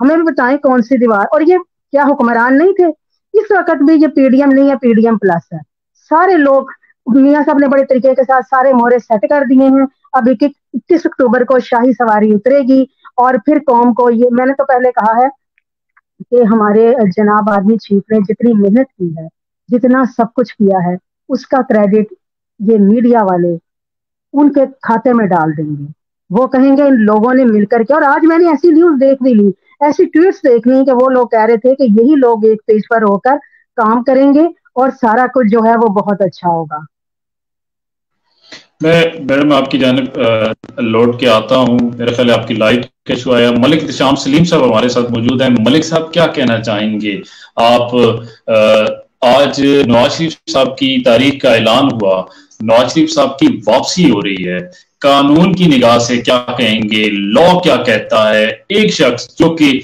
ہمیں بھی بتائیں کون سی دیوار. اور یہ کیا حکمران نہیں تھے؟ اس وقت بھی یہ پی ڈی ایم نہیں ہے, پی ڈی ایم پلس ہے. سارے لوگ, میاں صاحب نے بڑے طریقے کے ساتھ سارے مہرے سیٹ کر دیے ہیں. اب 21 اکتوبر کو شاہی سواری اترے گی, اور پھر قوم کو یہ, میں نے تو پہلے کہا ہے کہ ہمارے جناب آرمی چیف نے جتنی محنت کی ہے, جتنا سب کچھ کیا ہے, اس کا کریڈٹ یہ میڈیا والے ان کے کھاتے میں ڈال دیں گے. وہ کہیں گے ان لوگوں نے مل کر کے, اور آج میں نے ایسی نیوز دیکھ بھی لی, ایسی ٹویٹس دیکھ لی کہ وہ لوگ کہہ رہے تھے کہ یہی لوگ ایک پیج پر ہو کر کام کریں گے اور سارا کچھ جو ہے وہ بہت اچھا ہوگا. میں میڈم آپ کی جانب لوٹ کے آتا ہوں. میرے خیال ہے آپ کی لائٹ کا ایشو آیا. ملک احتشام سلیم صاحب ہمارے ساتھ موجود ہیں. ملک صاحب کیا کہنا چاہیں گے آپ؟ آج نواز شریف صاحب کی تاریخ کا اعلان ہوا, نواز شریف صاحب کی واپسی ہو رہی ہے, قانون کی نگاہ سے کیا کہیں گے؟ لا کیا کہتا ہے؟ ایک شخص جو کہ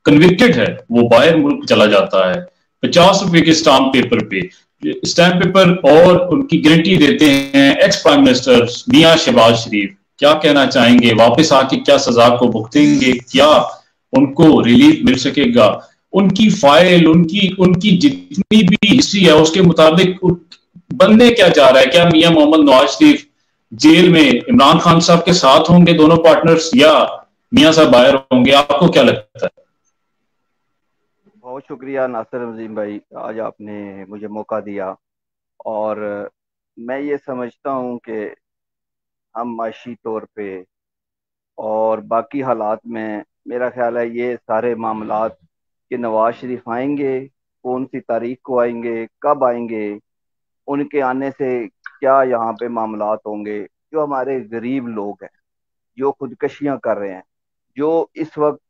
کنوکٹڈ ہے وہ باہر ملک چلا جاتا ہے 50 روپے کے اسٹامپ پیپر پہ, اسٹامپ پیپر, اور ان کی گارنٹی دیتے ہیں ایکس پرائم منسٹر میاں شہباز شریف. کیا کہنا چاہیں گے؟ واپس آ کے کیا سزا کو بھگتیں گے؟ کیا ان کو ریلیف مل سکے گا؟ ان کی فائل, ان کی جتنی بھی ہسٹری ہے اس کے مطابق بننے کیا جا رہا ہے؟ کیا میاں محمد نواز شریف جیل میں عمران خان صاحب کے ساتھ ہوں گے دونوں پارٹنرز, یا میاں صاحب باہر ہوں گے؟ آپ کو کیا لگتا ہے؟ بہت شکریہ ناصر عظیم بھائی, آج آپ نے مجھے موقع دیا. اور میں یہ سمجھتا ہوں کہ ہم معاشی طور پہ اور باقی حالات میں, میرا خیال ہے یہ سارے معاملات کہ نواز شریف آئیں گے, کون سی تاریخ کو آئیں گے, کب آئیں گے, ان کے آنے سے کیا یہاں پہ معاملات ہوں گے, جو ہمارے غریب لوگ ہیں جو خودکشیاں کر رہے ہیں, جو اس وقت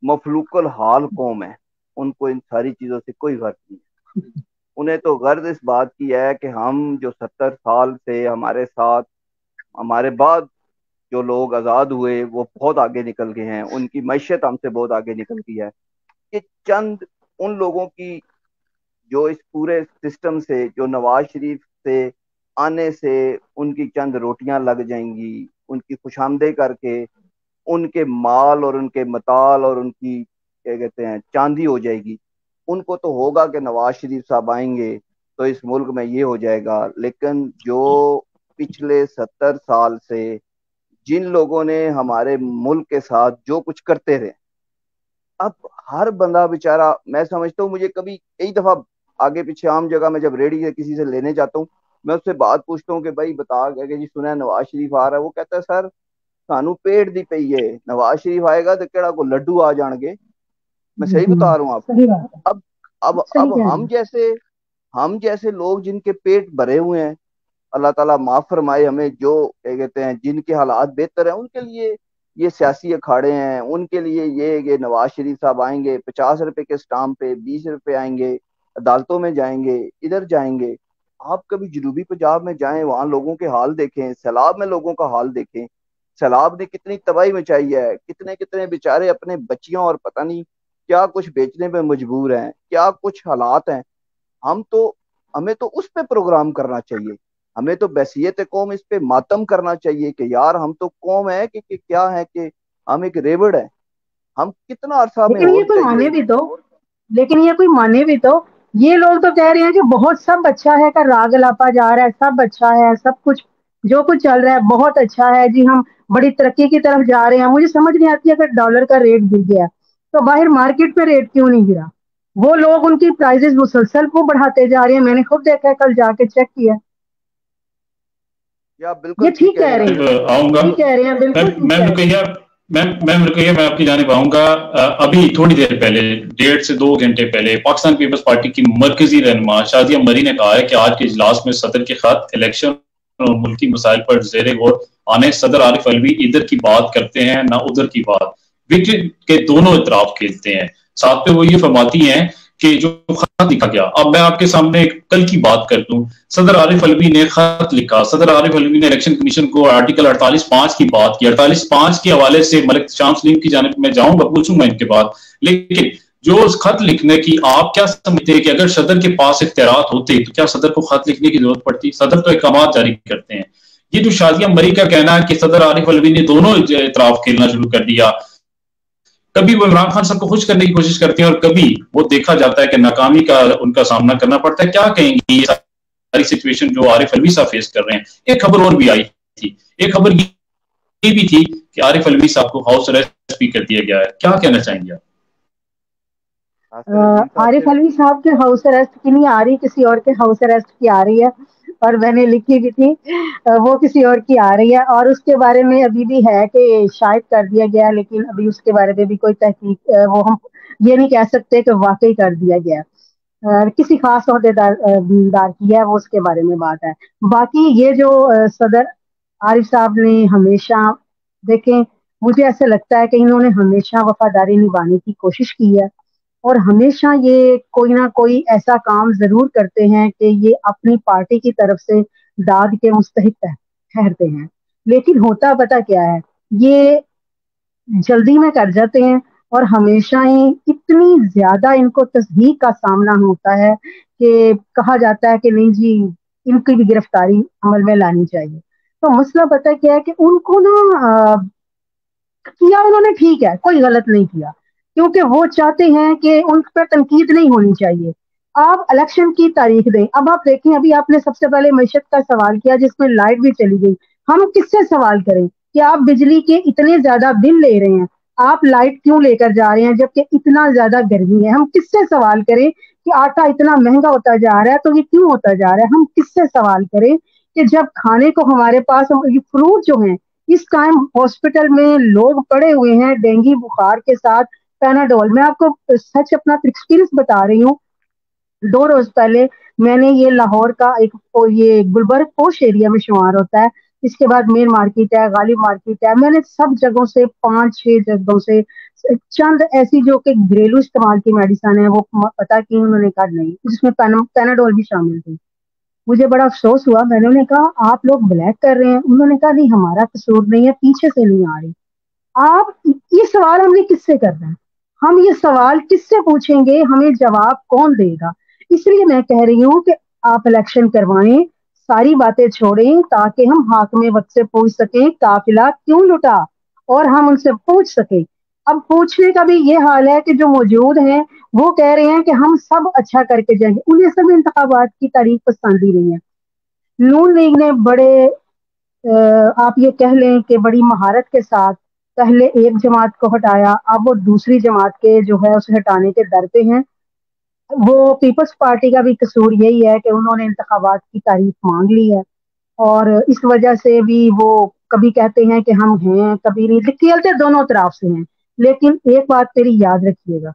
مفلوق الحال قوم ہے, ان کو ان ساری چیزوں سے کوئی غرض نہیں ہے. انہیں تو غرض اس بات کی ہے کہ ہم جو 70 سال سے ہمارے ساتھ, ہمارے بعد جو لوگ آزاد ہوئے وہ بہت آگے نکل گئے ہیں, ان کی معیشت ہم سے بہت آگے نکل گئی ہے. کہ چند ان لوگوں کی جو اس پورے سسٹم سے, جو نواز شریف سے آنے سے ان کی چند روٹیاں لگ جائیں گی, ان کی خوشامدے کر کے ان کے مال اور ان کے متال اور ان کی کیا کہتے ہیں چاندی ہو جائے گی. ان کو تو ہوگا کہ نواز شریف صاحب آئیں گے تو اس ملک میں یہ ہو جائے گا. لیکن جو پچھلے 70 سال سے جن لوگوں نے ہمارے ملک کے ساتھ جو کچھ کرتے رہے, اب ہر بندہ بیچارہ, میں سمجھتا ہوں مجھے کبھی کئی دفعہ آگے پیچھے عام جگہ میں جب ریڈی سے کسی سے لینے جاتا ہوں, میں اس سے بات پوچھتا ہوں کہ بھائی بتا کہ جی سنا ہے نواز شریف آ رہا ہے. وہ کہتا ہے سر سانو پیٹ دی پئی ہے, نواز شریف آئے گا تو کیڑا کو لڈو آ جان گے. میں صحیح بتا رہا ہوں آپ کو. اب ہم جیسے لوگ جن کے پیٹ بھرے ہوئے ہیں, اللہ تعالیٰ معاف فرمائے ہمیں, جو کیا کہتے ہیں جن کے حالات بہتر ہیں, ان کے لیے یہ سیاسی اکھاڑے ہیں, ان کے لیے یہ نواز شریف صاحب آئیں گے 50 روپے کے اسٹامپ پہ, 20 روپے آئیں گے, عدالتوں میں جائیں گے, ادھر جائیں گے. آپ کبھی جنوبی پنجاب میں جائیں, وہاں لوگوں کے حال دیکھیں, سیلاب میں لوگوں کا حال دیکھیں, سیلاب نے کتنی تباہی مچائی ہے, کتنے کتنے بیچارے اپنے بچیاں اور پتہ نہیں کیا کچھ بیچنے پہ مجبور ہیں, کیا کچھ حالات ہیں. ہمیں تو اس پہ پروگرام کرنا چاہیے, ہمیں تو بحثیت قوم اس پہ ماتم کرنا چاہیے کہ یار ہم تو قوم ہے کہ کیا ہے کہ ہم ایک ریوڑ ہے. ہم کتنا عرصہ میں لیکن یہ کوئی مانے بھی تو, یہ لوگ تو کہہ رہے ہیں کہ بہت سب اچھا ہے, کا راگ لاپا جا رہا ہے, سب اچھا ہے, سب کچھ جو کچھ چل رہا ہے بہت اچھا ہے جی, ہم بڑی ترقی کی طرف جا رہے ہیں. مجھے سمجھ نہیں آتی اگر ڈالر کا ریٹ گر گیا تو باہر مارکیٹ پہ ریٹ کیوں نہیں گرا؟ وہ لوگ ان کی پرائزز مسلسل وہ بڑھاتے جا رہے ہیں. میں نے خود دیکھا, کل جا کے چیک کیا. بالکل یہ ٹھیک کہہ رہے ہیں, آؤں گا. ٹھیک کہہ رہے ہیں, بالکل. میں آپ کی جانب آؤں گا. ابھی تھوڑی دیر پہلے, 1.5 سے 2 گھنٹے پہلے, پاکستان پیپلز پارٹی کی مرکزی رہنما شادیہ مری نے کہا ہے کہ آج کے اجلاس میں صدر کے خط الیکشن اور ملکی مسائل پر زیر غور آنے. صدر عارف علوی ادھر کی بات کرتے ہیں نہ ادھر کی بات, وکٹ کے دونوں اطراف کھیلتے ہیں. ساتھ پہ وہ یہ فرماتی ہیں کہ جو خط لکھا گیا, اب میں آپ کے سامنے کل کی بات کر دوں. صدر عارف علوی نے خط لکھا, صدر عارف علوی نے الیکشن کمیشن کو آرٹیکل 48.5 کی بات کی. 48.5 کے حوالے سے ملک احتشام سلیم کی جانب میں جاؤں گا, پوچھوں گا ان کے بعد. لیکن جو اس خط لکھنے کی آپ کیا سمجھتے ہیں کہ اگر صدر کے پاس اختیارات ہوتے تو کیا صدر کو خط لکھنے کی ضرورت پڑتی؟ صدر تو احکامات جاری کرتے ہیں. یہ جو شادیہ مری کا کہنا ہے کہ صدر عارف علوی نے دونوں اطراف کھیلنا شروع کر دیا, کبھی وہ عمران خان صاحب کو خوش کرنے کی کوشش کرتے ہیں اور کبھی وہ دیکھا جاتا ہے کہ ناکامی کا ان کا سامنا کرنا پڑتا ہے. کیا کہیں گے یہ ساری سچویشن جو عارف علوی صاحب فیس کر رہے ہیں؟ ایک خبر اور بھی آئی تھی، ایک خبر یہ بھی تھی کہ عارف علوی صاحب کو ہاؤس اریسٹ بھی کر دیا گیا ہے. کیا کہنا چاہیں گے آپ؟ ناصر عظیم صاحب عارف سے علوی صاحب کے ہاؤس اریسٹ کی نہیں آ رہی، کسی اور کے ہاؤس اریسٹ کی آ رہی ہے، اور میں نے لکھی بھی تھی وہ کسی اور کی آ رہی ہے، اور اس کے بارے میں ابھی بھی ہے کہ شاید کر دیا گیا، لیکن ابھی اس کے بارے میں بھی کوئی تحقیق وہ ہم یہ نہیں کہہ سکتے کہ واقعی کر دیا گیا. کسی خاص عہدے دار کی ہے وہ اس کے بارے میں بات ہے. باقی یہ جو صدر عارف صاحب نے ہمیشہ، دیکھیں مجھے ایسا لگتا ہے کہ انہوں نے ہمیشہ وفاداری نبھانے کی کوشش کی ہے، اور ہمیشہ یہ کوئی نہ کوئی ایسا کام ضرور کرتے ہیں کہ یہ اپنی پارٹی کی طرف سے داد کے مستحق ٹھہرتے ہیں. لیکن ہوتا پتہ کیا ہے، یہ جلدی میں کر جاتے ہیں، اور ہمیشہ ہی اتنی زیادہ ان کو تصدیق کا سامنا ہوتا ہے کہ کہا جاتا ہے کہ نہیں جی ان کی بھی گرفتاری عمل میں لانی چاہیے. تو مسئلہ پتہ کیا ہے کہ ان کو نا کیا انہوں نے ٹھیک ہے، کوئی غلط نہیں کیا، کیونکہ وہ چاہتے ہیں کہ ان پر تنقید نہیں ہونی چاہیے. آپ الیکشن کی تاریخ دیں. اب آپ دیکھیں، ابھی آپ نے سب سے پہلے معیشت کا سوال کیا جس میں لائٹ بھی چلی گئی. ہم کس سے سوال کریں کہ آپ بجلی کے اتنے زیادہ بل لے رہے ہیں، آپ لائٹ کیوں لے کر جا رہے ہیں جبکہ اتنا زیادہ گرمی ہے؟ ہم کس سے سوال کریں کہ آٹا اتنا مہنگا ہوتا جا رہا ہے تو یہ کیوں ہوتا جا رہا ہے؟ ہم کس سے سوال کریں کہ جب کھانے کو ہمارے پاس یہ فروٹ جو ہیں اس ٹائم ہاسپٹل میں لوگ پڑے ہوئے ہیں ڈینگی بخار کے ساتھ پیناڈول. میں آپ کو سچ اپنا ایکسپیرینس بتا رہی ہوں. 2 روز پہلے میں نے یہ لاہور کا ایک یہ گلبرگ پوش ایریا میں شمار ہوتا ہے، اس کے بعد مین مارکیٹ ہے، غالب مارکیٹ ہے، میں نے سب جگہوں سے 5-6 جگہوں سے چند ایسی جو کہ گھریلو استعمال کی میڈیسن ہے وہ پتا کی، انہوں نے کہا نہیں، جس میں پیناڈول بھی شامل تھی. مجھے بڑا افسوس ہوا. میں نے کہا آپ لوگ بلیک کر رہے ہیں. انہوں نے کہا نہیں ہمارا قصور نہیں ہے، پیچھے سے نہیں آ رہی. آپ یہ سوال ہم نے کس سے کرنا ہے؟ ہم یہ سوال کس سے پوچھیں گے؟ ہمیں جواب کون دے گا؟ اس لیے میں کہہ رہی ہوں کہ آپ الیکشن کروائیں، ساری باتیں چھوڑیں تاکہ ہم حاکم وقت سے پوچھ سکیں قافلہ کیوں لٹا، اور ہم ان سے پوچھ سکیں. اب پوچھنے کا بھی یہ حال ہے کہ جو موجود ہیں وہ کہہ رہے ہیں کہ ہم سب اچھا کر کے جائیں گے. انہیں سب انتخابات کی تاریخ پسند ہی نہیں ہے. نون لیگ نے بڑے آپ یہ کہہ لیں کہ بڑی مہارت کے ساتھ پہلے ایک جماعت کو ہٹایا، اب وہ دوسری جماعت کے جو ہے اسے ہٹانے کے در پہ ہیں. وہ پیپلز پارٹی کا بھی قصور یہی ہے کہ انہوں نے انتخابات کی تاریخ مانگ لی ہے، اور اس وجہ سے بھی وہ کبھی کہتے ہیں کہ ہم ہیں، کبھی نہیں. کھیلتے دونوں طرف سے ہیں. لیکن ایک بات میری یاد رکھیے گا،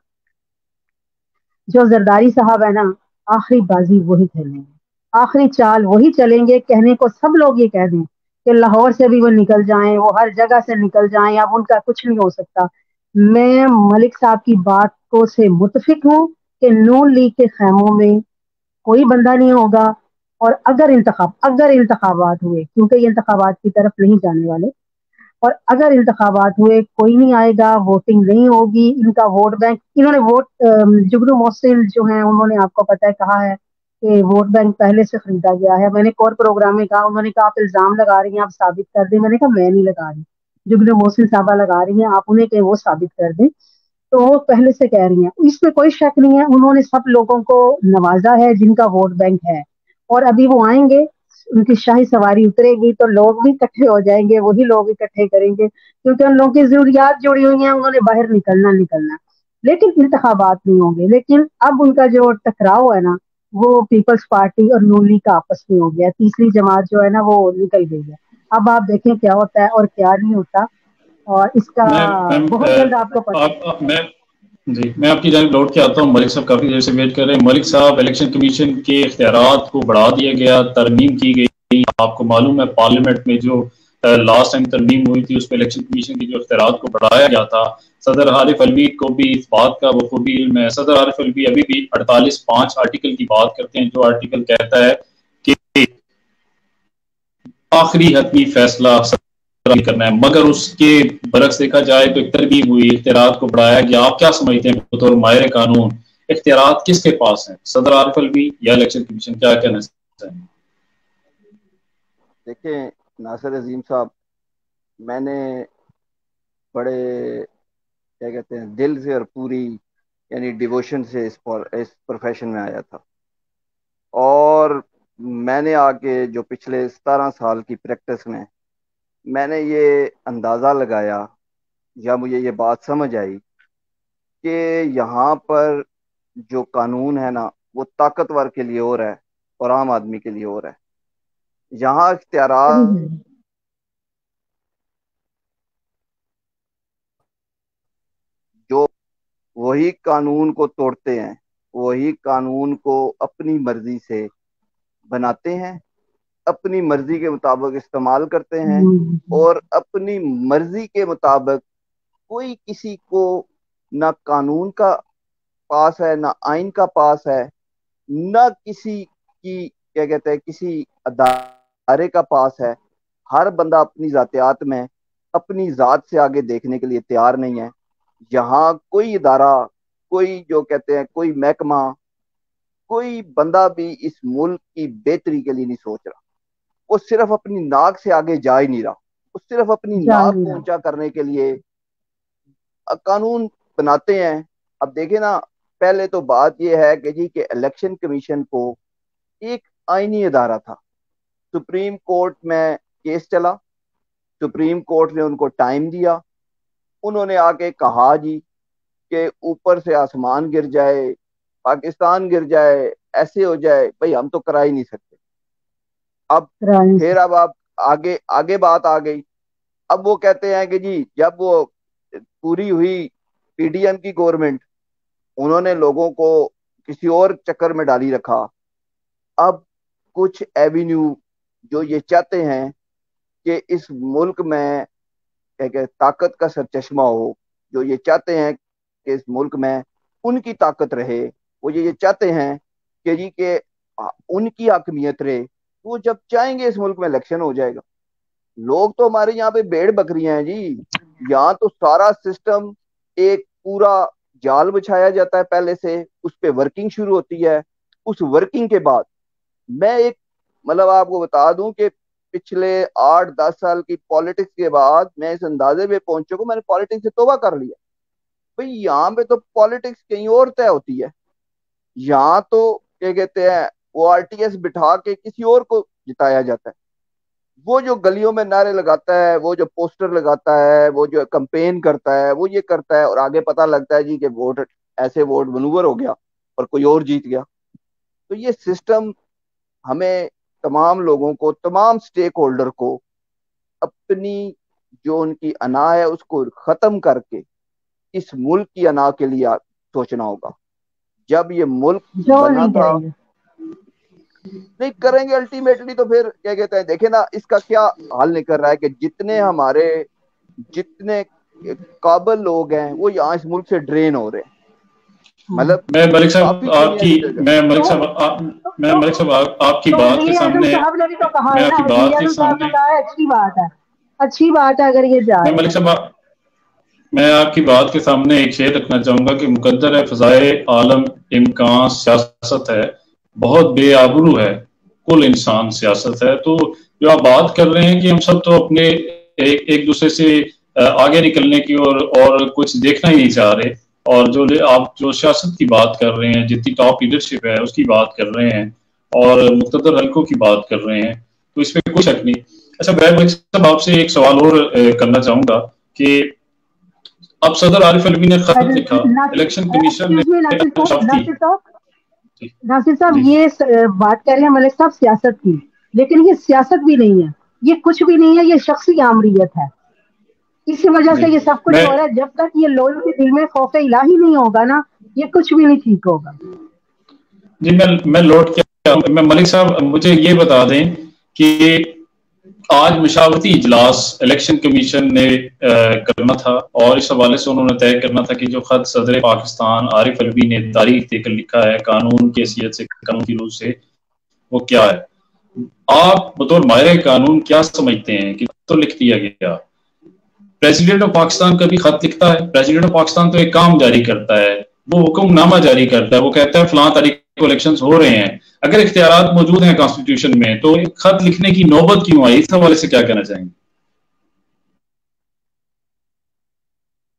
جو زرداری صاحب ہے نا، آخری بازی وہی کھیلیں گے، آخری چال وہی چلیں گے. کہنے کو سب لوگ یہ کہہ دیں کہ لاہور سے بھی وہ نکل جائیں، وہ ہر جگہ سے نکل جائیں، اب ان کا کچھ نہیں ہو سکتا. میں ملک صاحب کی بات کو سے متفق ہوں کہ نون لیگ کے خیموں میں کوئی بندہ نہیں ہوگا، اور اگر انتخابات ہوئے، کیونکہ یہ انتخابات کی طرف نہیں جانے والے، اور اگر انتخابات ہوئے کوئی نہیں آئے گا، ووٹنگ نہیں ہوگی. ان کا ووٹ بینک، انہوں نے ووٹ جگنو محسن جو ہیں انہوں نے آپ کو پتہ ہے کہا ہے کہ ووٹ بینک پہلے سے خریدا گیا ہے. میں نے کور پروگرام میں کہا، انہوں نے کہا آپ الزام لگا رہی ہیں، آپ ثابت کر دیں. میں نے کہا میں نہیں لگا رہی، جگنو محسن صاحبہ لگا رہی ہیں، آپ انہیں کہ وہ ثابت کر دیں. تو وہ پہلے سے کہہ رہی ہیں، اس میں کوئی شک نہیں ہے. انہوں نے سب لوگوں کو نوازا ہے جن کا ووٹ بینک ہے، اور ابھی وہ آئیں گے، ان کی شاہی سواری اترے گی تو لوگ بھی اکٹھے ہو جائیں گے، وہی لوگ اکٹھے کریں گے کیونکہ ان لوگوں کی ضروریات جڑی ہوئی ہیں، انہوں نے باہر نکلنا. لیکن انتخابات نہیں ہوں گے. لیکن اب ان کا جو ٹکراؤ ہے نا وہ پیپلز پارٹی اور نون لیگ کا آپس میں ہو گیا. تیسری جماعت جو ہے نا وہ نکل گئی ہے. اب آپ دیکھیں کیا ہوتا ہے اور کیا نہیں ہوتا، اور اس کا میں بہت جلد آپ کو پتہ. میں جی میں آپ کی جانب لوٹ کے آتا ہوں. ملک صاحب کافی دیر سے ویٹ کر رہے ہیں. ملک صاحب، الیکشن کمیشن کے اختیارات کو بڑھا دیا گیا، ترمیم کی گئی. آپ کو معلوم ہے پارلیمنٹ میں جو لاسٹ ٹائم ترمیم ہوئی تھی اس میں الیکشن کمیشن کے جو اختیارات کو بڑھایا گیا تھا. صدر عارف علوی کو بھی اس بات کا بخوبی علم ہے. صدر عارف علوی ابھی بھی 48(5) آرٹیکل کی بات کرتے ہیں، جو آرٹیکل کہتا ہے کہ آخری حتمی فیصلہ کرنا ہے. مگر اس کے برعکس دیکھا جائے تو ایک ترمیم ہوئی، اختیارات کو بڑھایا گیا. آپ کیا سمجھتے ہیں بطور ماہر قانون اختیارات کس کے پاس ہیں، صدر عارف علوی یا الیکشن کمیشن؟ کیا کہنا چاہیں گے؟ دیکھیں ناصر عظیم صاحب، میں نے بڑے کیا کہتے ہیں دل سے اور پوری یعنی ڈیووشن سے اس پروفیشن میں آیا تھا. اور میں نے آ کے جو پچھلے 17 سال کی پریکٹس میں نے یہ اندازہ لگایا یا مجھے یہ بات سمجھ آئی کہ یہاں پر جو قانون ہے نا وہ طاقتور کے لیے اور ہے اور عام آدمی کے لیے اور ہے. یہاں اختیارات جو وہی قانون کو توڑتے ہیں, وہی قانون کو اپنی مرضی سے بناتے ہیں, اپنی مرضی کے مطابق استعمال کرتے ہیں, اور اپنی مرضی کے مطابق کوئی کسی کو نہ قانون کا پاس ہے نہ آئین کا پاس ہے, نہ کسی کی کیا کہتے ہیں کسی ادارے کا پاس ہے. ہر بندہ اپنی ذاتیات میں اپنی ذات سے آگے دیکھنے کے لیے تیار نہیں ہے. یہاں کوئی ادارہ, کوئی جو کہتے ہیں کوئی محکمہ, کوئی بندہ بھی اس ملک کی بہتری کے لیے نہیں سوچ رہا. وہ صرف اپنی ناک سے آگے جا ہی نہیں رہا, وہ صرف اپنی ناک کو اونچا کرنے کے لیے قانون بناتے ہیں. اب دیکھیں نا, پہلے تو بات یہ ہے کہ جی کہ الیکشن کمیشن کو ایک آئینی ادارہ تھا. سپریم کورٹ میں کیس چلا, سپریم کورٹ نے ان کو ٹائم دیا, انہوں نے آ کے کہا جی کہ اوپر سے آسمان گر جائے, پاکستان گر جائے, ایسے ہو جائے, بھائی ہم تو کرا ہی نہیں سکتے. اب پھر اب آپ آگے بات آ گئی. اب وہ کہتے ہیں کہ جی جب وہ پوری ہوئی پی ڈی ایم کی گورنمنٹ, انہوں نے لوگوں کو کسی اور چکر میں ڈالی رکھا. اب کچھ ایوینیو جو یہ چاہتے ہیں کہ اس ملک میں کہ طاقت کا سرچشمہ ہو, جو یہ چاہتے ہیں کہ اس ملک میں ان کی طاقت رہے, وہ یہ چاہتے ہیں کہ جی کہ ان کی حاکمیت رہے, وہ جب چاہیں گے اس ملک میں الیکشن ہو جائے گا. لوگ تو ہمارے یہاں پہ بھیڑ بکریاں ہیں جی. یہاں تو سارا سسٹم ایک پورا جال بچھایا جاتا ہے پہلے سے, اس پہ ورکنگ شروع ہوتی ہے. اس ورکنگ کے بعد میں ایک مطلب آپ کو بتا دوں کہ پچھلے 8-10 سال کی پالیٹکس کے بعد میں اس اندازے پہ پہنچ چکا ہوں, میں نے پالیٹکس سے توبہ کر لیا. بھئی یہاں پہ تو پالیٹکس کہیں اور طے ہوتی ہے. یہاں تو کیا کہتے ہیں وہ آر ٹی ایس بٹھا کے کسی اور کو جتایا جاتا ہے. وہ جو گلیوں میں نعرے لگاتا ہے, وہ جو پوسٹر لگاتا ہے, وہ جو کمپین کرتا ہے, وہ یہ کرتا ہے, اور آگے پتہ لگتا ہے جی کہ ووٹ ایسے ووٹ منور ہو گیا اور کوئی اور جیت گیا. تو یہ سسٹم ہمیں تمام لوگوں کو, تمام سٹیک ہولڈر کو اپنی جو ان کی انا ہے اس کو ختم کر کے اس ملک کی انا کے لیے سوچنا ہوگا. جب یہ ملک بنا تھا نہیں کریں گے الٹیمیٹلی, تو پھر کیا کہتے ہیں دیکھیں نا اس کا کیا حل نکل رہا ہے کہ جتنے قابل لوگ ہیں وہ یہاں اس ملک سے ڈرین ہو رہے ہیں. مطلب میں ملک صاحب آپ کی بات کے سامنے اچھی بات ہے اگر یہ جائے. ملک صاحب میں آپ کی بات کے سامنے ایک شعر رکھنا چاہوں گا کہ مقدر ہے فضائے عالم امکان سیاست ہے, بہت بے آبرو ہے کل انسان سیاست ہے. تو جو آپ بات کر رہے ہیں کہ ہم سب تو اپنے ایک دوسرے سے آگے نکلنے کی اور کچھ دیکھنا ہی نہیں چاہ رہے, اور آپ جو سیاست کی بات کر رہے ہیں, جتنی ٹاپ لیڈرشپ ہے اس کی بات کر رہے ہیں, اور مقتدر حلقوں کی بات کر رہے ہیں, تو اس میں کوئی شک نہیں. اچھا میں آپ سے ایک سوال اور کرنا چاہوں گا کہ اب صدر عارف علوی نے خط لکھا, الیکشن کمیشن نے ناصر صاحب یہ بات کر رہے ہیں ملک صاحب سیاست کی, لیکن یہ سیاست بھی نہیں ہے, یہ کچھ بھی نہیں ہے, یہ شخصی آمریت ہے. اسی وجہ سے یہ سب کچھ ہو رہا ہے. جب تک یہ لوگوں کے دل میں خوف الہی نہیں ہوگا نا, یہ کچھ بھی نہیں ٹھیک ہوگا. جی میں لوٹ کے میں ملک صاحب مجھے یہ بتا دیں کہ آج مشاورتی اجلاس الیکشن کمیشن نے کرنا تھا, اور اس حوالے سے انہوں نے طے کرنا تھا کہ جو خط صدر پاکستان عارف علوی نے تاریخ دے کر لکھا ہے قانون کی حیثیت سے, قانون کی روح سے, وہ کیا ہے. آپ بطور ماہر قانون کیا سمجھتے ہیں کہ تو لکھ دیا گیا؟ پریزیڈنٹ آف پاکستان کا بھی خط لکھتا ہے. پریزیڈنٹ آف پاکستان تو ایک کام جاری کرتا ہے, وہ حکم نامہ جاری کرتا ہے, وہ کہتا ہے فلاں تاریخ کو الیکشنز ہو رہے ہیں. اگر اختیارات موجود ہیں کانسٹیٹیوشن میں تو خط لکھنے کی نوبت کیوں آئی؟ اس حوالے سے کیا کہنا چاہیں گے؟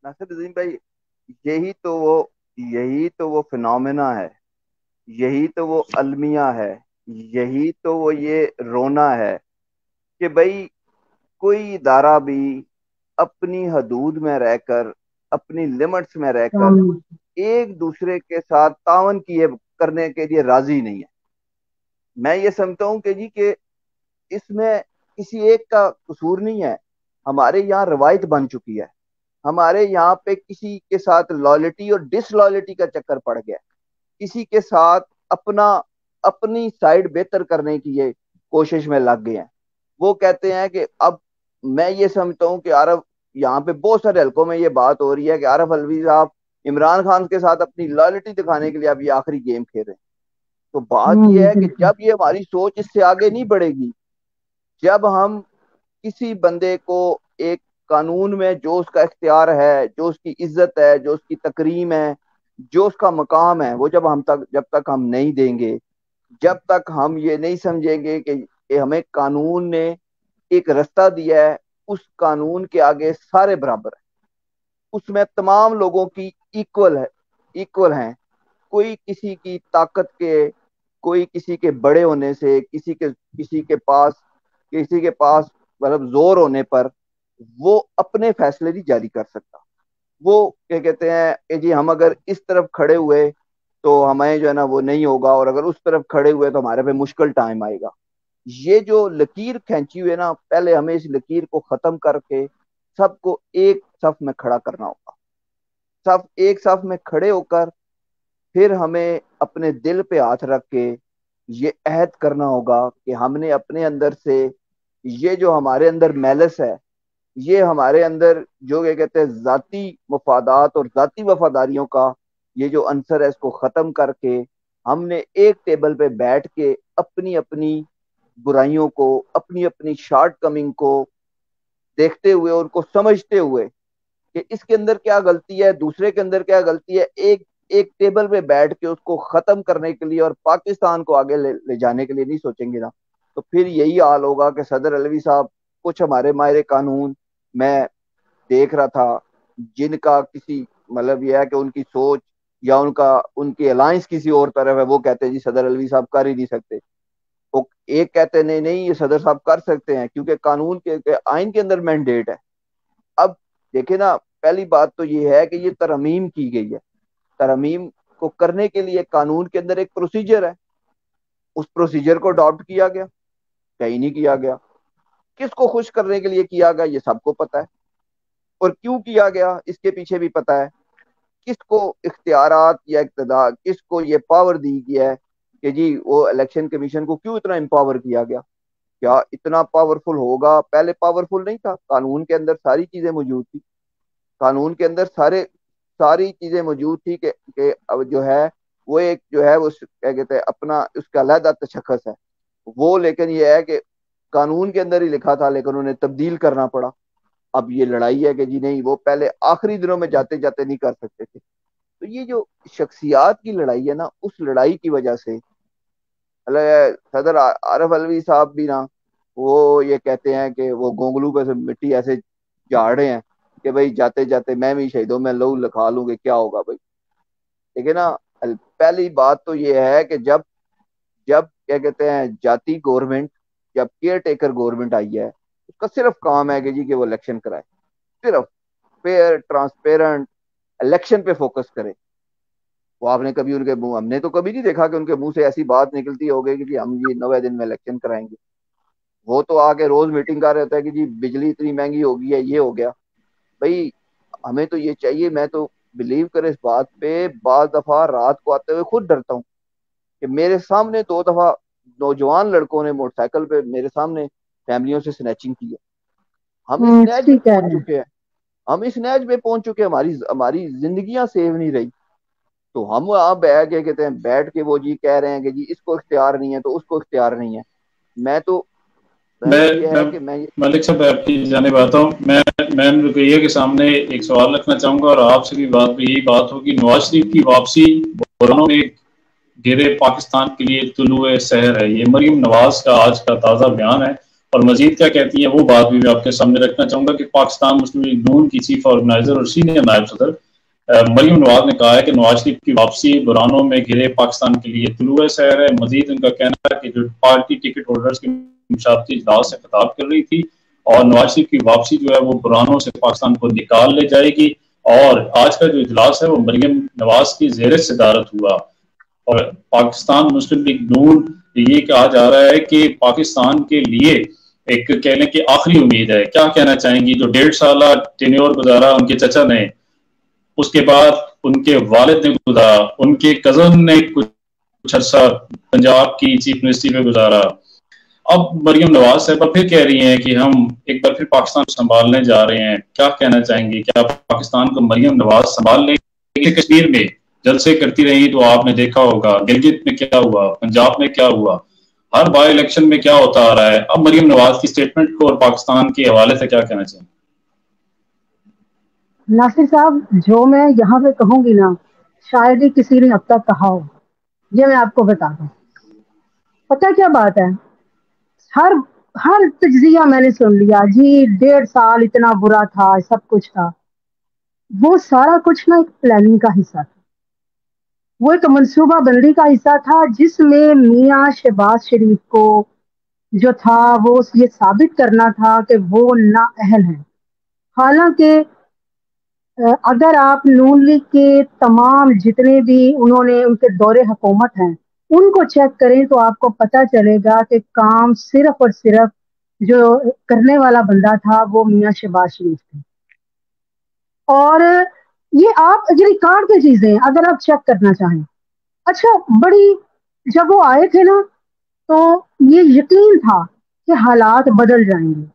ناصر عظیم بھائی, یہی تو وہ فنومینا ہے، یہی تو وہ المیہ ہے، یہی تو وہ یہ رونا ہے کہ بھائی کوئی ادارہ بھی اپنی حدود میں رہ کر، اپنی لمٹس میں رہ کر ایک دوسرے کے ساتھ تعاون کرنے کے لیے راضی نہیں ہے۔ میں یہ سمجھتا ہوں کہ جی کہ اس میں کسی ایک کا قصور نہیں ہے، ہمارے یہاں روایت بن چکی ہے، ہمارے یہاں پہ کسی کے ساتھ لائلٹی اور ڈس لائلٹی کا چکر پڑ گیا، کسی کے ساتھ اپنی سائڈ بہتر کرنے کی یہ کوشش میں لگ گئے ہیں۔ وہ کہتے ہیں کہ اب میں یہ سمجھتا ہوں کہ عارف، یہاں پہ بہت سارے حلقوں میں یہ بات ہو رہی ہے کہ عارف الوی صاحب عمران خان کے ساتھ اپنی لائلٹی دکھانے کے لیے اب یہ آخری گیم کھیل رہے ہیں۔ تو بات یہ ہے کہ جب یہ ہماری سوچ اس سے آگے نہیں بڑھے گی، جب ہم کسی بندے کو ایک قانون میں جو اس کا اختیار ہے، جو اس کی عزت ہے، جو اس کی تکریم ہے، جو اس کا مقام ہے، وہ جب تک ہم نہیں دیں گے، جب تک ہم یہ نہیں سمجھیں گے کہ ہمیں قانون نے ایک رستہ دیا ہے، اس قانون کے آگے سارے برابر ہیں، اس میں تمام لوگوں کی ایکول ہیں، کوئی کسی کی طاقت کے، کوئی کسی کے بڑے ہونے سے، کسی کے پاس مطلب زور ہونے پر وہ اپنے فیصلے نہیں جاری کر سکتا۔ وہ کیا کہتے ہیں کہ جی ہم اگر اس طرف کھڑے ہوئے تو ہمیں جو ہے نا وہ نہیں ہوگا، اور اگر اس طرف کھڑے ہوئے تو ہمارے پہ مشکل ٹائم آئے گا۔ یہ جو لکیر کھینچی ہوئے نا، پہلے ہمیں اس لکیر کو ختم کر کے سب کو ایک صف میں کھڑا کرنا ہوگا۔ ایک صف میں کھڑے ہو کر پھر ہمیں اپنے دل پہ ہاتھ رکھ کے یہ عہد کرنا ہوگا کہ ہم نے اپنے اندر سے یہ جو ہمارے اندر میلس ہے، یہ ہمارے اندر جو یہ کہتے ہیں ذاتی مفادات اور ذاتی وفاداریوں کا یہ جو عنصر ہے، اس کو ختم کر کے ہم نے ایک ٹیبل پہ بیٹھ کے اپنی اپنی برائیوں کو، اپنی شارٹ کمنگ کو دیکھتے ہوئے، ان کو سمجھتے ہوئے کہ اس کے اندر کیا غلطی ہے، دوسرے کے اندر کیا غلطی ہے، ایک ٹیبل پہ بیٹھ کے اس کو ختم کرنے کے لیے اور پاکستان کو آگے لے جانے کے لیے نہیں سوچیں گے نا، تو پھر یہی حال ہوگا کہ صدر علوی صاحب، کچھ ہمارے ماہر قانون میں دیکھ رہا تھا جن کا کسی مطلب یہ ہے کہ ان کی سوچ یا ان کی الائنس کسی اور طرف ہے، وہ کہتے ہیں جی صدر علوی صاحب کر ہی نہیں سکتے، وہ ایک کہتے ہیں نہیں یہ صدر صاحب کر سکتے ہیں کیونکہ قانون کے آئین کے اندر مینڈیٹ ہے۔ اب دیکھیں نا، پہلی بات تو یہ ہے کہ یہ ترمیم کی گئی ہے، ترمیم کو کرنے کے لیے قانون کے اندر ایک پروسیجر ہے، اس پروسیجر کو اڈاپٹ کیا گیا، کہیں نہیں کیا گیا۔ کس کو خوش کرنے کے لیے کیا گیا یہ سب کو پتا ہے، اور کیوں کیا گیا اس کے پیچھے بھی پتا ہے، کس کو اختیارات یا اقتدار، کس کو یہ پاور دی گیا ہے کہ جی وہ الیکشن کمیشن کو کیوں اتنا امپاور کیا گیا۔ کیا اتنا پاورفل ہوگا؟ پہلے پاورفل نہیں تھا، قانون کے اندر ساری چیزیں موجود تھی، قانون کے اندر ساری چیزیں موجود تھی کہ جو ہے وہ ایک جو ہے وہ کیا کہتے ہیں اپنا اس کا علیحدہ تشخص ہے وہ، لیکن یہ ہے کہ قانون کے اندر ہی لکھا تھا لیکن انہیں تبدیل کرنا پڑا۔ اب یہ لڑائی ہے کہ جی نہیں، وہ پہلے آخری دنوں میں جاتے جاتے نہیں کر سکتے تھے۔ تو یہ جو شخصیات کی لڑائی ہے نا، اس لڑائی کی وجہ سے صدر عارف الوی صاحب بھی نا وہ یہ کہتے ہیں کہ وہ گونگلو پہ سے مٹی ایسے جھاڑ رہے ہیں کہ بھائی جاتے جاتے میں بھی شہیدوں میں لہو لکھا لوں گے، کیا ہوگا بھائی۔ ٹھیک ہے نا، پہلی بات تو یہ ہے کہ جب کیا کہتے ہیں جاتی گورنمنٹ، جب کیئر ٹیکر گورنمنٹ آئی ہے، اس کا صرف کام ہے کہ جی کہ وہ الیکشن کرائے، صرف فیئر ٹرانسپیرنٹ الیکشن پہ فوکس کرے۔ وہ آپ نے کبھی ان کے منہ، ہم نے تو کبھی نہیں دیکھا کہ ان کے منہ سے ایسی بات نکلتی ہوگی کہ جی ہم یہ 90 دن میں الیکشن کرائیں گے۔ وہ تو آ کے روز میٹنگ کر رہے ہوتا ہے کہ جی بجلی اتنی مہنگی ہو گئی ہے، یہ ہو گیا۔ بھائی ہمیں تو یہ چاہیے، میں تو بلیو کرے اس بات پہ، بعض دفعہ رات کو آتے ہوئے خود ڈرتا ہوں کہ میرے سامنے 2 دفعہ نوجوان لڑکوں نے موٹر سائیکل پہ میرے سامنے فیملیوں سے سنیچنگ کی ہے۔ ہم اس نیچ پہ پہنچ چکے ہیں، ہم اس نیچ پہ پہنچ چکے ہیں، ہماری زندگیاں سیو نہیں رہی۔ تو ہم آپ کہتے ہیں بیٹھ کے وہ جی کہہ رہے ہیں کہ جی اس کو اختیار نہیں ہے تو اس کو اختیار نہیں ہے۔ ملک صاحب آپ کی جانب آتا ہوں، میں رقیہ کے سامنے ایک سوال رکھنا چاہوں گا، اور آپ سے بھی یہی بات ہوگی۔ نواز شریف کی واپسی بحرانوں میں گھیرے پاکستان کے لیے طلوع سحر ہے، یہ مریم نواز کا آج کا تازہ بیان ہے، اور مزید کیا کہتی ہیں وہ بات بھی میں آپ کے سامنے رکھنا چاہوں گا کہ پاکستان مسلم لیگ نون کی چیف آرگنائزر اور سینئر نائب صدر مریم نواز نے کہا ہے کہ نواز شریف کی واپسی بحرانوں میں گھرے پاکستان کے لیے طلوع سحر ہے. مزید ان کا کہنا ہے کہ جو پارٹی ٹکٹ ہولڈرز کی مشاورتی اجلاس سے خطاب کر رہی تھی اور نواز شریف کی واپسی جو ہے وہ بحرانوں سے پاکستان کو نکال لے جائے گی. اور آج کا جو اجلاس ہے وہ مریم نواز کی زیر صدارت ہوا. اور پاکستان مسلم لیگ نون یہ کہا جا رہا ہے کہ پاکستان کے لیے ایک کہنے کی آخری امید ہے. کیا کہنا چاہیں گی؟ جو 1.5 سالہ ٹینیور گزارا ان کے چچا نے، اس کے بعد ان کے والد نے گزارا، ان کے کزن نے کچھ عرصہ پنجاب کی چیف منسٹری میں گزارا، اب مریم نواز صاحبہ پھر کہہ رہی ہیں کہ ہم ایک بار پھر پاکستان سنبھالنے جا رہے ہیں. کیا کہنا چاہیں گے؟ کیا پاکستان کو مریم نواز سنبھال لیں گے؟ کشمیر میں جلسے کرتی رہی تو آپ نے دیکھا ہوگا گلگت میں کیا ہوا، پنجاب میں کیا ہوا، ہر بائی الیکشن میں کیا ہوتا آ رہا ہے. اب مریم نواز کی سٹیٹمنٹ کو اور پاکستان کے حوالے سے کیا کہنا چاہیں گے؟ ناصر صاحب، جو میں یہاں پہ کہوں گی نا شاید ہی کسی نے اب تک کہا ہو. یہ میں آپ کو بتا دوں، پتہ کیا بات ہے، ہر ہر تجزیہ میں نے سن لیا جی. 1.5 سال اتنا برا تھا، سب کچھ تھا. وہ سارا کچھ نا ایک پلاننگ کا حصہ تھا، وہ ایک منصوبہ بندی کا حصہ تھا جس میں میاں شہباز شریف کو جو تھا وہ یہ ثابت کرنا تھا کہ وہ نااہل ہیں. حالانکہ اگر آپ نون لیگ کے تمام جتنے بھی انہوں نے ان کے دور حکومت ہیں ان کو چیک کریں تو آپ کو پتہ چلے گا کہ کام صرف اور صرف جو کرنے والا بندہ تھا وہ میاں شہباز شریف تھے. اور یہ آپ ریکارڈ کی چیزیں اگر آپ چیک کرنا چاہیں. اچھا، بڑی جب وہ آئے تھے نا تو یہ یقین تھا کہ حالات بدل جائیں گے،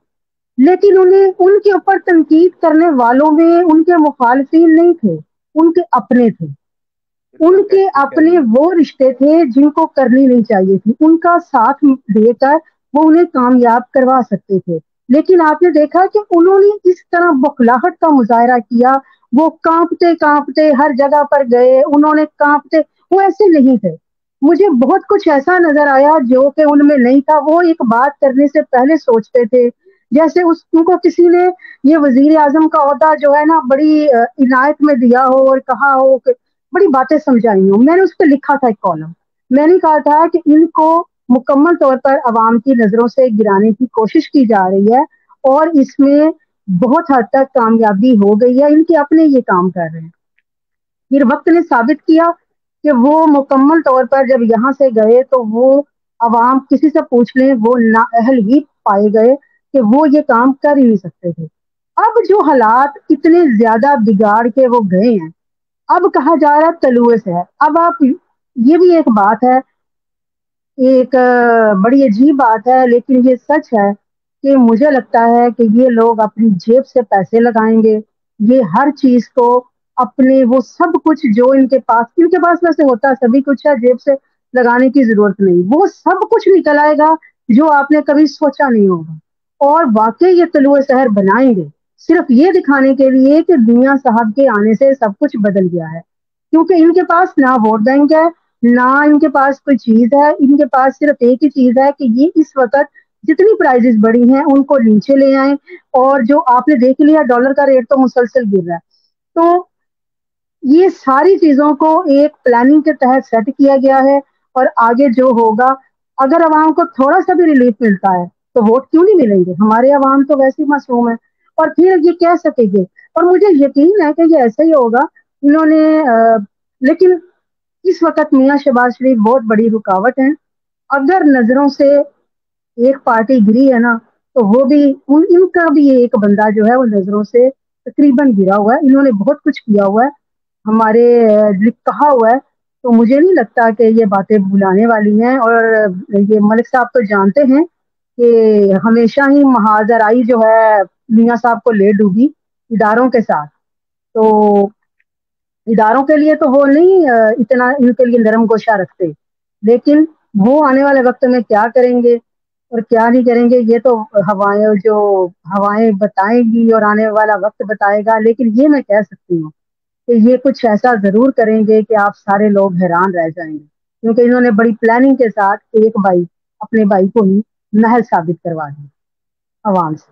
لیکن انہیں ان کے اوپر تنقید کرنے والوں میں ان کے مخالفین نہیں تھے، ان کے اپنے تھے. ان کے اپنے وہ رشتے تھے جن کو کرنی نہیں چاہیے تھی، ان کا ساتھ دے کر وہ انہیں کامیاب کروا سکتے تھے. لیکن آپ نے دیکھا کہ انہوں نے اس طرح بخلاہٹ کا مظاہرہ کیا. وہ کانپتے کانپتے ہر جگہ پر گئے، انہوں نے کانپتے، وہ ایسے نہیں تھے. مجھے بہت کچھ ایسا نظر آیا جو کہ ان میں نہیں تھا. وہ ایک بات کرنے سے پہلے سوچتے تھے، جیسے ان کو کسی نے یہ وزیر اعظم کا عہدہ جو ہے نا بڑی عنایت میں دیا ہو اور کہا ہو کہ بڑی باتیں سمجھائی ہوں. میں نے اس پہ لکھا تھا ایک کالم، میں نے کہا تھا کہ ان کو مکمل طور پر عوام کی نظروں سے گرانے کی کوشش کی جا رہی ہے اور اس میں بہت حد تک کامیابی ہو گئی ہے. ان کے اپنے یہ کام کر رہے ہیں. پھر وقت نے ثابت کیا کہ وہ مکمل طور پر جب یہاں سے گئے تو وہ عوام کسی سے پوچھ لیں وہ نااہل ہی پائے گئے کہ وہ یہ کام کر ہی نہیں سکتے تھے. اب جو حالات اتنے زیادہ بگاڑ کے وہ گئے ہیں، اب کہا جا رہا طلوع سے ہے. اب آپ یہ بھی ایک بات ہے، ایک بڑی عجیب بات ہے لیکن یہ سچ ہے کہ مجھے لگتا ہے کہ یہ لوگ اپنی جیب سے پیسے لگائیں گے. یہ ہر چیز کو اپنے وہ سب کچھ جو ان کے پاس ویسے ہوتا ہے سبھی کچھ ہے، جیب سے لگانے کی ضرورت نہیں. وہ سب کچھ نکل آئے گا جو آپ نے کبھی سوچا نہیں ہوگا. اور واقعی یہ طلوع سحر بنائیں گے صرف یہ دکھانے کے لیے کہ میاں صاحب کے آنے سے سب کچھ بدل گیا ہے. کیونکہ ان کے پاس نہ ووٹ بینک ہے، نہ ان کے پاس کوئی چیز ہے. ان کے پاس صرف ایک ہی چیز ہے کہ یہ اس وقت جتنی پرائزز بڑی ہیں ان کو نیچے لے آئیں. اور جو آپ نے دیکھ لیا ڈالر کا ریٹ تو مسلسل گر رہا ہے. تو یہ ساری چیزوں کو ایک پلاننگ کے تحت سیٹ کیا گیا ہے. اور آگے جو ہوگا، اگر عوام کو تھوڑا سا بھی ریلیف ملتا ہے تو ووٹ کیوں نہیں ملیں گے؟ ہمارے عوام تو ویسے ہی معصوم ہے. اور پھر یہ کہہ سکیں گے، اور مجھے یقین ہے کہ یہ ایسا ہی ہوگا. انہوں نے لیکن اس وقت میاں شہباز شریف بہت بڑی رکاوٹ ہیں. اگر نظروں سے ایک پارٹی گری ہے نا تو وہ بھی ان کا بھی ایک بندہ جو ہے وہ نظروں سے تقریباً گرا ہوا ہے. انہوں نے بہت کچھ کیا ہوا ہے، ہمارے کہا ہوا ہے. تو مجھے نہیں لگتا کہ یہ باتیں بھلانے والی ہیں. اور یہ ملک صاحب تو جانتے ہیں کہ ہمیشہ ہی محاذ آرائی جو ہے میاں صاحب کو لے ڈوبی اداروں کے ساتھ. تو اداروں کے لیے تو وہ نہیں اتنا ان کے لیے نرم گوشہ رکھتے، لیکن وہ آنے والے وقت میں کیا کریں گے اور کیا نہیں کریں گے یہ تو ہوائیں بتائیں گی اور آنے والا وقت بتائے گا. لیکن یہ میں کہہ سکتی ہوں کہ یہ کچھ ایسا ضرور کریں گے کہ آپ سارے لوگ حیران رہ جائیں گے، کیونکہ انہوں نے بڑی پلاننگ کے ساتھ ایک بھائی اپنے بھائی کو ہی محل ثابت کروا دی عوام سے.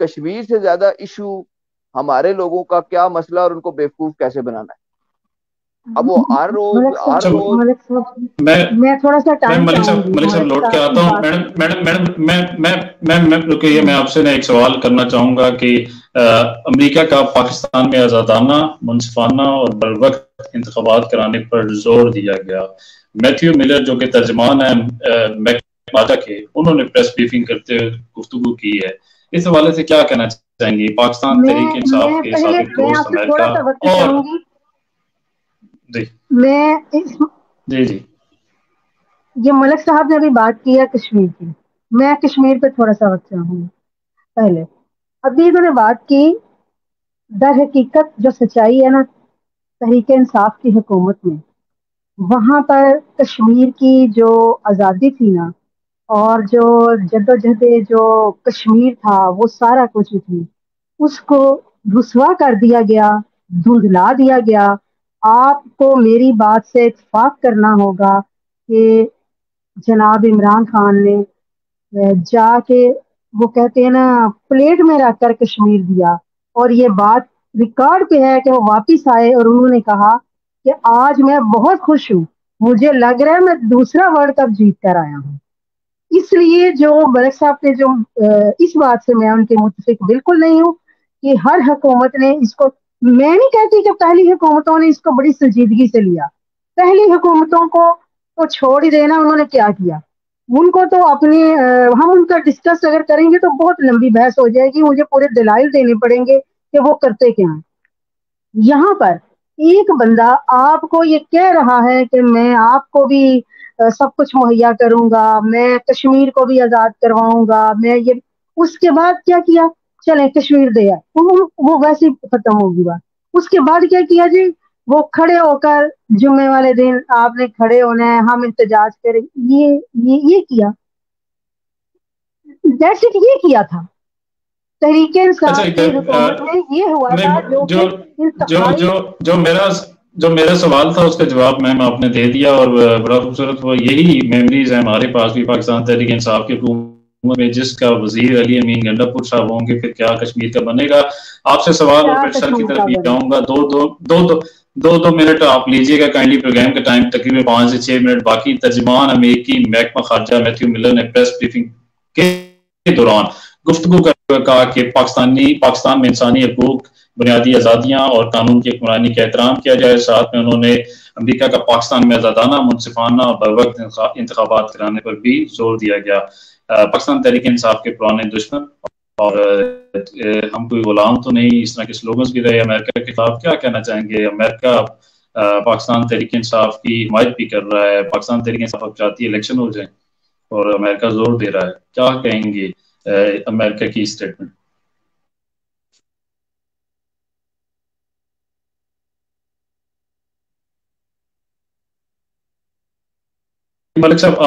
کشمیر سے زیادہ ایشو ہمارے لوگوں کا کیا مسئلہ اور ان کو بیوقوف کیسے بنانا ہے. اب وہ ہر روز میں تھوڑا سا ٹائم ملک چاہوں صاحب گی ملک صاحب ملک لوٹ کے صاحب کی آتا ہوں. بات. میڈم رکیے، میں آپ سے ایک سوال کرنا چاہوں گا کہ امریکہ کا پاکستان میں آزادانہ، منصفانہ اور بروقت انتخابات کرانے پر زور دیا گیا. میتھیو ملر جو کہ ترجمان ہیں ماجا کے، انہوں نے پریس بریفنگ کرتے ہوئے گفتگو کی ہے. اس حوالے سے کیا کہنا چاہیں گے پاکستان تحریک انصاف میں کے پہلے سابق میں دوست آپ سے تھوڑا امریکہ سا وقت اور چاہوں گی. جی میں اس جی جی یہ ملک صاحب نے ابھی بات کی ہے کشمیر کی، میں کشمیر پہ تھوڑا سا وقت چاہوں گی. پہلے ابھی انہوں نے بات کی، در حقیقت جو سچائی ہے نا تحریک انصاف کی حکومت میں، وہاں پر کشمیر کی جو آزادی تھی نا، اور جو جدوجہد جو کشمیر تھا، وہ سارا کچھ تھی، اس کو رسوا کر دیا گیا، دھندلا دیا گیا. آپ کو میری بات سے اتفاق کرنا ہوگا کہ جناب عمران خان نے جا کے وہ کہتے ہیں نا پلیٹ میں رکھ کر کشمیر دیا، اور یہ بات ریکارڈ پہ ہے کہ وہ واپس آئے اور انہوں نے کہا کہ آج میں بہت خوش ہوں، مجھے لگ رہا ہے میں دوسرا ورلڈ کپ جیت کر آیا ہوں. اس لیے جو ملک صاحب نے جو اس بات سے میں ان کے متفق بالکل نہیں ہوں کہ ہر حکومت نے اس کو، میں نہیں کہتی کہ پہلی حکومتوں نے اس کو بڑی سنجیدگی سے لیا. پہلی حکومتوں کو تو چھوڑ ہی دینا، انہوں نے کیا کیا ان کو تو اپنے ہم ان کا ڈسکس اگر کریں گے تو بہت لمبی بحث ہو جائے گی، مجھے پورے دلائل دینے پڑیں گے کہ وہ کرتے کیا ہیں. یہاں پر ایک بندہ آپ کو یہ کہہ رہا ہے کہ میں آپ کو بھی سب کچھ مہیا کروں گا، میں کشمیر کو بھی آزاد کرواؤں گا، میں یہ، اس کے بعد کیا کیا؟ چلے کشمیر دے آئے، وہ ویسے ہی ختم ہوگی بات. اس کے بعد کیا کیا جی؟ وہ کھڑے ہو کر جمعے والے دن آپ نے کھڑے ہونا ہے، ہم احتجاج کریں. یہ کیا دیٹس اٹ، یہ کیا تھا تحریک اچھا. انصاف کی حکومت میں. یہ ہوا تھا جو جو کہ جو انتہائی. جو جو میرا جو میرا سوال تھا اس کا جواب میم آپ نے دے دیا، اور بڑا خوبصورت وہ یہی میموریز ہیں ہمارے پاس بھی پاکستان تحریک انصاف کی حکومت میں، جس کا وزیر علی امین گنڈا پور صاحب ہوں گے، پھر کیا کشمیر کا بنے گا. آپ سے سوال، اور کیا پھر سر کی کشمیر طرف کا بھی بنے. جاؤں گا. دو منٹ آپ لیجیے گا کائنڈلی. پروگرام کا ٹائم تقریباً 5 سے 6 منٹ باقی. ترجمان امریکی محکمہ خارجہ میتھیو ملر نے پریس بریفنگ کے دوران گفتگو کرتے ہوئے کہا کہ پاکستان میں انسانی حقوق، بنیادی آزادیاں اور قانون کی حکمرانی کا احترام کیا جائے. ساتھ میں انہوں نے امریکہ کا پاکستان میں آزادانہ، منصفانہ اور بروقت انتخابات کرانے پر بھی زور دیا گیا. پاکستان تحریک انصاف کے پرانے دشمن اور ہم کوئی غلام تو نہیں، اس طرح کے سلوگنز بھی رہے. امریکہ کے خلاف کیا کہنا چاہیں گے؟ امریکہ پاکستان تحریک انصاف کی حمایت بھی کر رہا ہے. پاکستان تحریک انصاف اب چاہتی ہے الیکشن ہو جائے، اور امریکہ زور دے رہا ہے. کیا کہیں گے امریکہ کی اسٹیٹمنٹ؟ ملک صاحب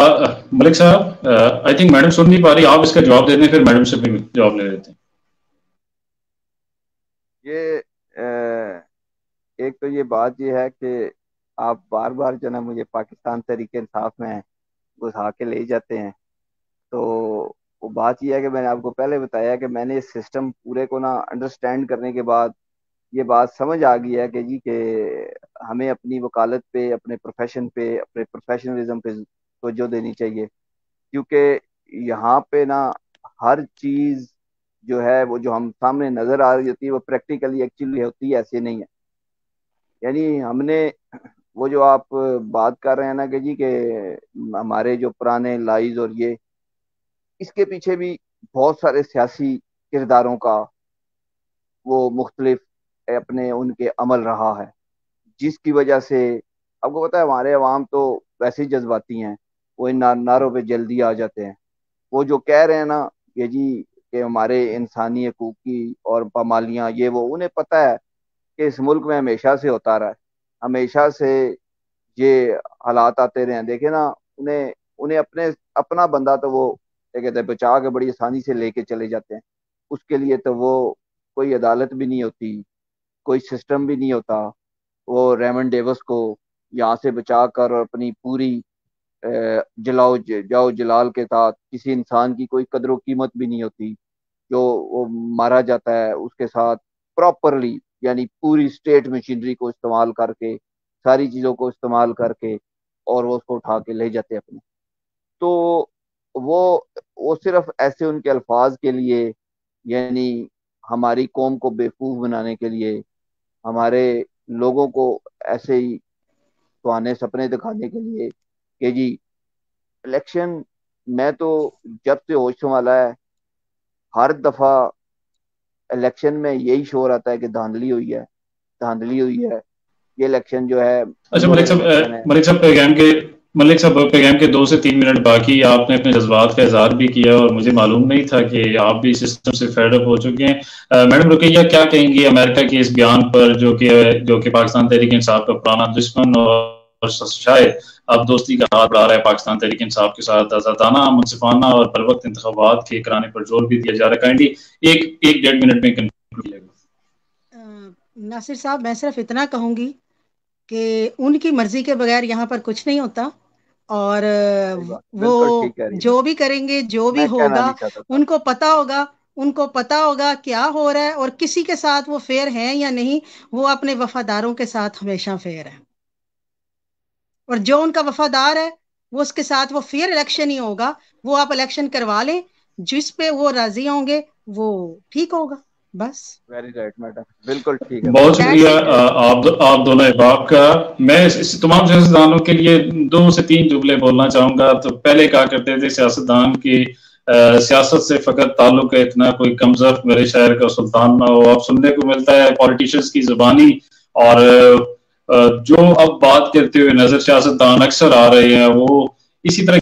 آئی تھنک میڈم سن نہیں پا رہی، آپ اس کا جواب دے دیں، پھر میڈم سے بھی جواب لے لیتے ہیں. یہ ایک تو یہ بات یہ ہے کہ آپ بار بار جو نا مجھے پاکستان تحریک انصاف میں گھسا کے لے جاتے ہیں. تو وہ بات یہ ہے کہ میں نے آپ کو پہلے بتایا کہ میں نے اس سسٹم پورے کو نا انڈرسٹینڈ کرنے کے بعد یہ بات سمجھ آ گئی ہے کہ جی کہ ہمیں اپنی وکالت پہ، اپنے پروفیشن پہ، اپنے پروفیشنلزم پہ توجہ دینی چاہیے. کیونکہ یہاں پہ نا ہر چیز جو ہے وہ جو ہم سامنے نظر آ رہی ہوتی ہے وہ پریکٹیکلی ایکچولی ہوتی ہے، ایسے نہیں ہے. یعنی ہم نے وہ جو آپ بات کر رہے ہیں نا کہ جی کہ ہمارے جو پرانے لائز، اور یہ اس کے پیچھے بھی بہت سارے سیاسی کرداروں کا وہ مختلف اپنے ان کے عمل رہا ہے، جس کی وجہ سے آپ کو پتا ہے ہمارے عوام تو ویسے ہی جذباتی ہیں، وہ ان نعروں پہ جلدی آ جاتے ہیں. وہ جو کہہ رہے ہیں نا کہ جی کہ ہمارے انسانی حقوق کی اور پامالیاں، یہ وہ انہیں پتہ ہے کہ اس ملک میں ہمیشہ سے ہوتا رہا ہے، ہمیشہ سے یہ حالات آتے رہے ہیں. دیکھیں نا انہیں اپنا بندہ تو وہ کیا کہتے ہیں بچا کے بڑی آسانی سے لے کے چلے جاتے ہیں. اس کے لیے تو وہ کوئی عدالت بھی نہیں ہوتی، کوئی سسٹم بھی نہیں ہوتا. وہ ریمنڈ ڈیوس کو یہاں سے بچا کر اور اپنی پوری جاؤ جلال کے ساتھ، کسی انسان کی کوئی قدر و قیمت بھی نہیں ہوتی. جو وہ مارا جاتا ہے اس کے ساتھ پراپرلی یعنی پوری اسٹیٹ مشینری کو استعمال کر کے ساری چیزوں کو استعمال کر کے اور وہ اس کو اٹھا کے لے جاتے اپنے. تو وہ صرف ایسے ان کے الفاظ کے لیے یعنی ہماری قوم کو بیوقوف بنانے کے لیے ہمارے لوگوں کو ایسے ہی سہانے سپنے دکھانے کے لیے کہ جی الیکشن. میں تو جب سے ہوش سنبھالا ہے ہر دفعہ الیکشن میں یہی شور آتا ہے کہ دھاندلی ہوئی ہے یہ الیکشن جو ہے. اچھا ملک صاحب پیغام کے 2 سے 3 منٹ باقی. آپ نے اپنے جذبات کا اظہار بھی کیا اور مجھے معلوم نہیں تھا کہ آپ بھی سسٹم سے فیڈ اپ ہو چکے ہیں. میڈم رقیہ کیا کہیں گی امریکہ کے اس بیان پر جو کہ پاکستان تحریک انصاف کا پرانا دشمن اور شاید اب دوستی کا ہاتھ بڑھا رہا ہے پاکستان تحریک انصاف کے ساتھ آزادانہ منصفانہ اور پر وقت انتخابات کے کرانے پر زور بھی دیا جا رہا ہے. کائنڈلی ایک 1.5 منٹ میں کنکلوڈ کیجیے گا. ناصر صاحب میں صرف اتنا کہوں گی کہ ان کی مرضی کے بغیر یہاں پر کچھ نہیں ہوتا اور وہ جو بھی کریں گے جو بھی ہوگا ان کو پتا ہوگا کیا ہو رہا ہے اور کسی کے ساتھ وہ فیئر ہیں یا نہیں. وہ اپنے وفاداروں کے ساتھ ہمیشہ فیئر ہے اور جو ان کا وفادار ہے وہ اس کے ساتھ وہ فیئر الیکشن ہی ہوگا. وہ آپ الیکشن کروا لیں جس پہ وہ راضی ہوں گے وہ ٹھیک ہوگا بس. ویری رائٹ میڈم بالکل ٹھیک ہے. بہت شکریہ آپ دونوں احباب کا. میں تمام سیاستدانوں کے لیے 2 سے 3 جملے بولنا چاہوں گا. تو پہلے کہا کرتے تھے سیاستدان کی سیاست سے فقط تعلق ہے اتنا کوئی کمزور میرے شہر کا سلطان نہ ہو. اب سننے کو ملتا ہے پولیٹیشنز کی زبانی اور جو اب بات کرتے ہوئے نظر سیاستدان اکثر آ رہے ہیں وہ اسی طرح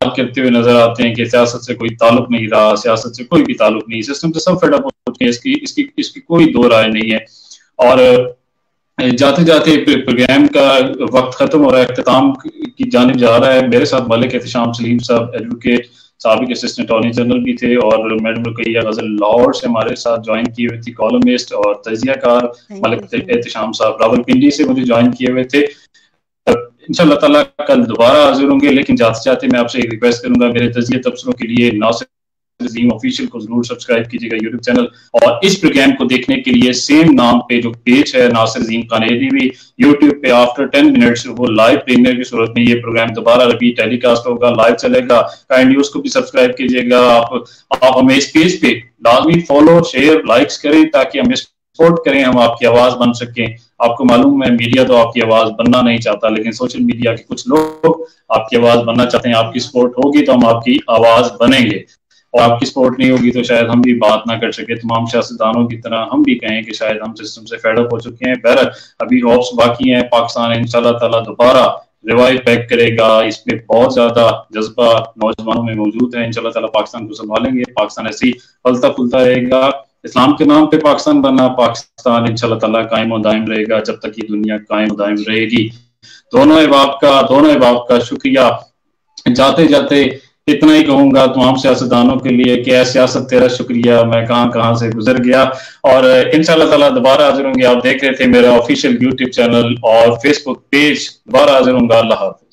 بات کرتے ہوئے نظر آتے ہیں کہ سیاست سے کوئی تعلق نہیں رہا, سیاست سے کوئی بھی تعلق نہیں, سسٹم سے سب فیڈ اپ ہو چکے ہیں. اس کی کوئی دو رائے نہیں ہے. اور جاتے جاتے پروگرام کا وقت ختم ہو رہا ہے, اختتام کی جانب جا رہا ہے. میرے ساتھ ملک احتشام سلیم صاحب ایڈوکیٹ سابق اسسٹنٹ اٹارنی جنرل بھی تھے اور میڈم رقیہ غزل لاہور سے ہمارے ساتھ جوائن کیے ہوئے تھے, کالمسٹ اور تجزیہ کار. ملک احتشام صاحب راولپنڈی سے مجھے جوائن کیے ہوئے تھے. انشاءاللہ تعالیٰ کل دوبارہ حاضر ہوں گے, لیکن جاتے جاتے میں آپ سے ایک ریکویسٹ کروں گا, میرے تجزیہ تبصروں کے لیے ناصر عظیم آفیشیل کو ضرور سبسکرائب کیجیے گا یوٹیوب چینل, اور اس پروگرام کو دیکھنے کے لیے سیم نام پہ جو پیج ہے ناصر عظیم خان ADV یوٹیوب پہ آفٹر 10 منٹس وہ لائیو دیکھنے کی صورت میں یہ پروگرام دوبارہ ریپیٹ ٹیلی کاسٹ ہوگا, لائیو چلے گا. کائنڈلی اس کو بھی سبسکرائب کیجیے گا. آپ ہمیں اس پیج پہ لازمی فالو شیئر لائکس کریں تاکہ ہم سپورٹ کریں, ہم آپ کی آواز بن سکیں. آپ کو معلوم ہے میڈیا تو آپ کی آواز بننا نہیں چاہتا, لیکن سوشل میڈیا کے کچھ لوگ آپ کی آواز بننا چاہتے ہیں. آپ کی سپورٹ ہوگی تو ہم آپ کی آواز بنیں گے, اور آپ کی سپورٹ نہیں ہوگی تو شاید ہم بھی بات نہ کر سکے. تمام سیاستدانوں کی طرح ہم بھی کہیں کہ شاید ہم سسٹم سے فیڈ اپ ہو چکے ہیں. بہرحال ابھی ہوپس باقی ہیں. پاکستان انشاءاللہ تعالیٰ دوبارہ ریوائو بیک کرے گا. اس میں بہت زیادہ جذبہ نوجوانوں میں موجود ہے. انشاءاللہ تعالیٰ پاکستان کو سنبھالیں گے. پاکستان ایسے ہی پھلتا پھولتا رہے گا. اسلام کے نام پہ پاکستان بنا پاکستان انشاءاللہ تعالیٰ قائم و دائم رہے گا جب تک یہ دنیا قائم و دائم رہے گی. دونوں احباب کا شکریہ. جاتے جاتے اتنا ہی کہوں گا تمام سیاستدانوں کے لیے کہ اے سیاست تیرا شکریہ, میں کہاں سے گزر گیا. اور انشاءاللہ تعالیٰ دوبارہ حاضر ہوں گے. آپ دیکھ رہے تھے میرا آفیشیل یوٹیوب چینل اور فیس بک پیج. دوبارہ حاضر ہوں گا. اللہ حافظ.